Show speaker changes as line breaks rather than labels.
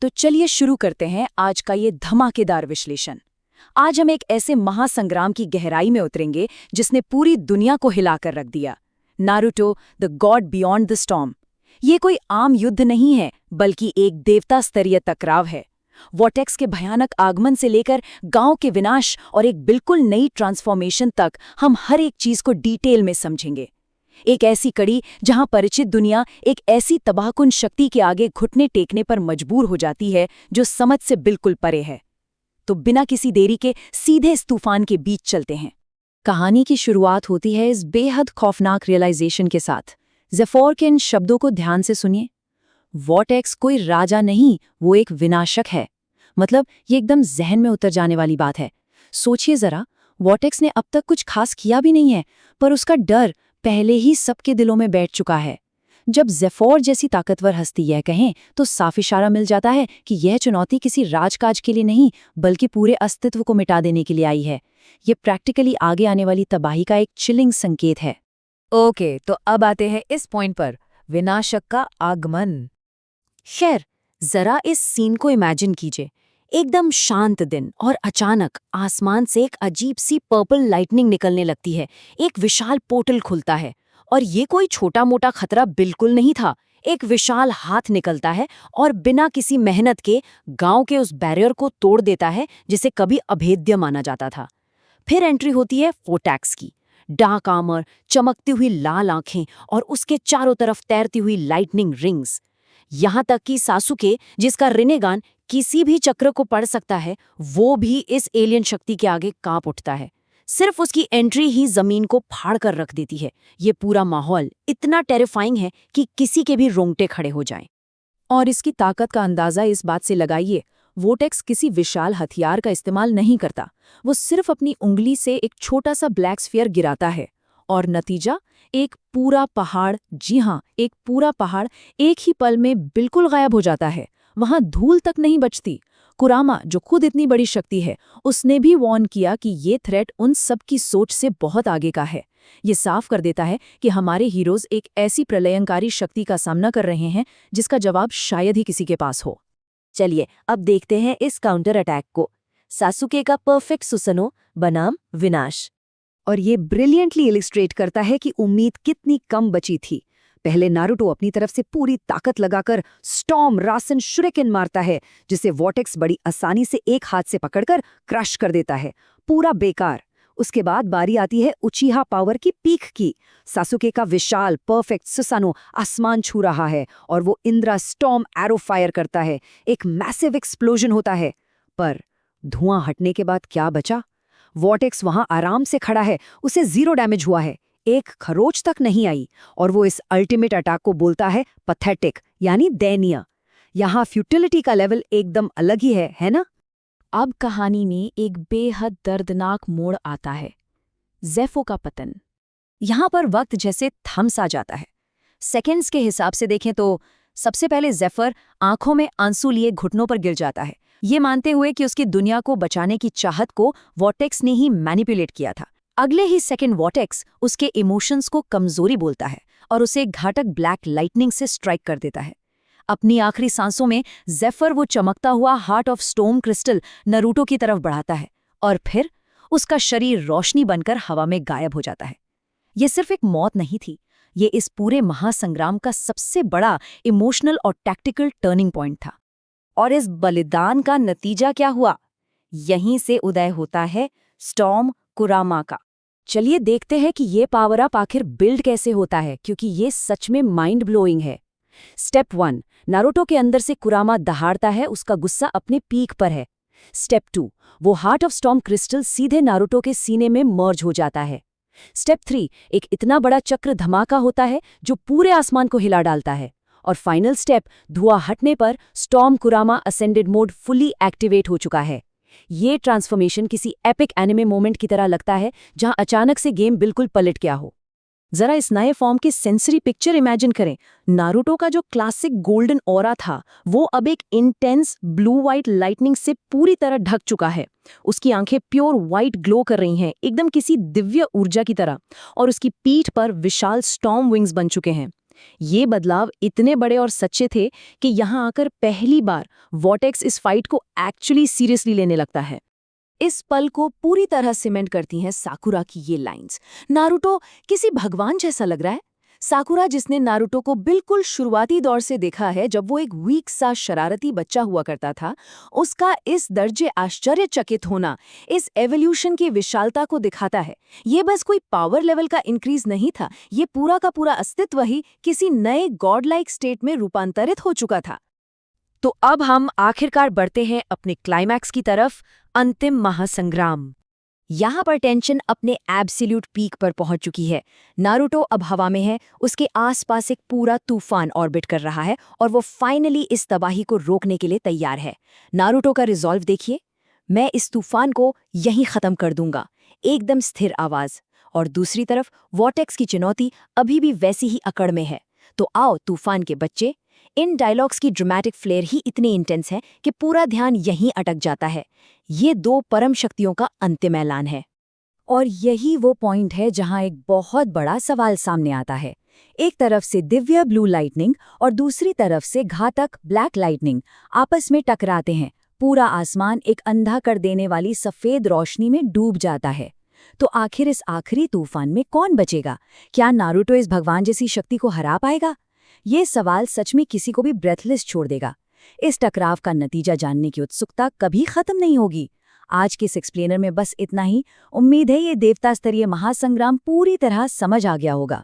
तो चलिए शुरू करते हैं आज का ये धमाकेदार विश्लेषण। आज हम एक ऐसे महासंग्राम की गहराई में उतरेंगे जिसने पूरी दुनिया को हिलाकर रख दिया। Naruto the God beyond the storm. ये कोई आम युद्ध नहीं है, बल्कि एक देवता स्तरीय टकराव है। वॉटेक्स के भयानक आगमन से लेकर गांव के विनाश और एक बिल्कुल नई ट्रांसफॉर्मेशन तक हम हर एक चीज को डिटेल में समझेंगे। एक ऐसी कड़ी जहां परिचित दुनिया एक ऐसी तबाहकुन शक्ति के आगे घुटने टेकने पर मजबूर हो जाती है जो समझ से बिल्कुल परे है। तो बिना किसी देरी के सीधे इस तूफान के बीच चलते हैं। कहानी की शुरुआत होती है इस बेहद खौफनाक रियलाइजेशन के साथ। ज़ेफोर के इन शब्दों को ध्यान से सुनिए। वॉटेक्स कोई राजा नहीं, वो एक विनाशक है। मतलब ये एकदम जहन में उतर जाने वाली बात है। सोचिए जरा, वॉटेक्स ने अब तक कुछ खास किया भी नहीं है, पर उसका डर पहले ही सबके दिलों में बैठ चुका है। जब ज़ेफोर जैसी ताकतवर हस्ती यह कहें तो साफ इशारा मिल जाता है कि यह चुनौती किसी राजकाज के लिए नहीं, बल्कि पूरे अस्तित्व को मिटा देने के लिए आई है। ये प्रैक्टिकली आगे आने वाली तबाही का एक चिलिंग संकेत है।
ओके, तो अब आते हैं इस पॉइंट पर, विनाशक का आगमन।
खैर, जरा इस सीन को इमेजिन कीजिए। एकदम शांत दिन और अचानक आसमान से एक अजीब सी पर्पल लाइटनिंग निकलने लगती है। एक विशाल पोर्टल खुलता है और ये कोई छोटा मोटा खतरा बिल्कुल नहीं था। एक विशाल हाथ निकलता है और बिना किसी मेहनत के गांव के उस बैरियर को तोड़ देता है जिसे कभी अभेद्य माना जाता था। फिर एंट्री होती है फोटैक्स की। डार्क आर्मर, चमकती हुई लाल आंखें और उसके चारों तरफ तैरती हुई लाइटनिंग रिंग्स। यहाँ तक कि सासुके, जिसका रिनेगान किसी भी चक्र को पढ़ सकता है, वो भी इस एलियन शक्ति के आगे कांप उठता है। सिर्फ उसकी एंट्री ही जमीन को फाड़ कर रख देती है। ये पूरा माहौल इतना टेरिफाइंग है कि किसी के भी रोंगटे खड़े हो जाएं। और इसकी ताकत का अंदाजा इस बात से लगाइए, वोटेक्स किसी विशाल हथियार का इस्तेमाल नहीं करता। वो सिर्फ अपनी उंगली से एक छोटा सा ब्लैक स्फीयर गिराता है और नतीजा एक पूरा पहाड़, जी हाँ, एक पूरा पहाड़ एक ही पल में बिल्कुल गायब हो जाता है। वहां धूल तक नहीं बचती। कुरामा, जो खुद इतनी बड़ी शक्ति है, उसने भी वार्न किया कि ये थ्रेट उन सब की सोच से बहुत आगे का है। ये साफ कर देता है कि हमारे हीरोज एक ऐसी प्रलयंकारी शक्ति का सामना कर रहे हैं जिसका जवाब शायद ही किसी के पास हो। चलिए अब देखते हैं इस काउंटर अटैक को। सासुके का परफेक्ट सुसनो बनाम विनाश। और ये ब्रिलियंटली इलिस्ट्रेट करता है कि उम्मीद कितनी कम बची थी। पहले नारुतो अपनी तरफ से पूरी ताकत लगाकर स्टॉर्म रासन शुरिकेन मारता है, जिसे वॉटेक्स बड़ी आसानी से एक हाथ से पकड़कर क्रश कर देता है। पूरा बेकार। उसके बाद बारी आती है उचीहा पावर की पीक की। सासुके का विशाल परफेक्ट सुसानो आसमान छू रहा है और वो इंद्रा स्टॉर्म एरो फायर करता है। एक मैसिव एक्सप्लोजन होता है, पर धुआं हटने के बाद क्या बचा? वॉटेक्स वहां आराम से खड़ा है, उसे 0 डैमेज हुआ है, एक खरोच तक नहीं आई, और वो इस अल्टीमेट अटैक को बोलता है पैथेटिक, यानी दयनीय। यहाँ फ्यूटिलिटी का लेवल एकदम अलग ही है ना? अब कहानी में एक बेहद दर्दनाक मोड़ आता है, ज़ेफो का पतन। यहाँ पर वक्त जैसे थम सा जाता है। सेकेंड्स के हिसाब से देखें तो सबसे पहले ज़ेफर आंखों में आंसू लिए घुटनों पर गिर जाता है, ये मानते हुए कि उसकी दुनिया को बचाने की चाहत को वॉटेक्स ने ही मैनिपुलेट किया था। अगले ही सेकंड वॉटेक्स उसके इमोशंस को कमजोरी बोलता है और उसे घातक ब्लैक लाइटनिंग से स्ट्राइक कर देता है। अपनी आखिरी सांसों में ज़ेफर वो चमकता हुआ heart of stone crystal Naruto की तरफ बढ़ाता है और फिर उसका शरीर रोशनी बनकर हवा में गायब हो जाता है। ये सिर्फ एक मौत नहीं थी, ये इस पूरे महासंग्राम का सबसे बड़ा इमोशनल और टैक्टिकल टर्निंग पॉइंट था। और इस बलिदान का नतीजा क्या हुआ? यहीं से उदय होता है स्टॉर्म कुरामा का। चलिए देखते हैं कि ये पावर अप आखिर बिल्ड कैसे होता है, क्योंकि ये सच में माइंड ब्लोइंग है। स्टेप 1, नारुतो के अंदर से कुरामा दहाड़ता है, उसका गुस्सा अपने पीक पर है। स्टेप 2, वो हार्ट ऑफ स्टॉर्म क्रिस्टल सीधे नारुतो के सीने में मर्ज हो जाता है। स्टेप 3, एक इतना बड़ा चक्र धमाका होता है जो पूरे आसमान को हिला डालता है। और फाइनल स्टेप, धुआं हटने पर स्टॉर्म कुरामा असेंडेड मोड फुली एक्टिवेट हो चुका है। ये ट्रांसफॉर्मेशन किसी एपिक एनिमे मोमेंट की तरह लगता है, जहां अचानक से गेम बिल्कुल पलट गया हो। जरा इस नए फॉर्म की सेंसरी पिक्चर इमेजिन करें। नारुतो का जो क्लासिक गोल्डन ऑरा था, वो अब एक इंटेंस ब्लू व्हाइट लाइटनिंग से पूरी तरह ढक चुका है। उसकी आंखें प्योर व्हाइट ग्लो कर रही हैं, एकदम किसी दिव्य ऊर्जा की तरह, और उसकी पीठ पर विशाल स्टॉर्म विंग्स बन चुके हैं। ये बदलाव इतने बड़े और सच्चे थे कि यहाँ आकर पहली बार वॉटेक्स इस फाइट को एक्चुअली सीरियसली लेने लगता है। इस पल को पूरी तरह सीमेंट करती हैं साकुरा की ये लाइंस। नारुतो किसी भगवान जैसा लग रहा है। साकुरा, जिसने नारुतो को बिल्कुल शुरुआती दौर से देखा है जब वो एक वीक सा शरारती बच्चा हुआ करता था, उसका इस दर्जे आश्चर्यचकित होना इस एवोल्यूशन की विशालता को दिखाता है। ये बस कोई पावर लेवल का इंक्रीज नहीं था, ये पूरा का पूरा अस्तित्व ही किसी नए गॉड लाइक स्टेट में रूपांतरित हो चुका था। तो अब हम आखिरकार बढ़ते हैं अपने क्लाइमैक्स की तरफ, अंतिम महासंग्राम। यहाँ पर टेंशन अपने एब्सोल्यूट पीक पर पहुंच चुकी है। नारुतो अब हवा में है, उसके आसपास एक पूरा तूफान ऑर्बिट कर रहा है और वो फाइनली इस तबाही को रोकने के लिए तैयार है। नारुतो का रिजॉल्व देखिए, मैं इस तूफान को यहीं खत्म कर दूंगा, एकदम स्थिर आवाज। और दूसरी तरफ वॉटेक्स की चुनौती अभी भी वैसी ही अकड़ में है। तो आओ तूफान के बच्चे। इन डायलॉग्स की ड्रामेटिक फ्लेयर ही इतनी इंटेंस है कि पूरा ध्यान यहीं अटक जाता है। ये दो परम शक्तियों का अंतिम ऐलान है।
और यही वो पॉइंट है जहां एक बहुत बड़ा सवाल सामने आता है। एक तरफ से दिव्य ब्लू लाइटनिंग और दूसरी तरफ से घातक ब्लैक लाइटनिंग आपस में टकराते हैं। पूरा आसमान एक अंधा कर देने वाली सफेद रोशनी में डूब जाता है। तो आखिर इस आखिरी तूफान में कौन बचेगा? क्या नारुतो इस भगवान जैसी शक्ति को हरा पाएगा? ये सवाल सच में किसी को भी ब्रेथलेस छोड़ देगा। इस टकराव का नतीजा जानने की उत्सुकता कभी खत्म नहीं होगी। आज के इस एक्सप्लेनर में बस इतना ही। उम्मीद है ये देवता स्तरीय महासंग्राम पूरी तरह समझ आ गया होगा।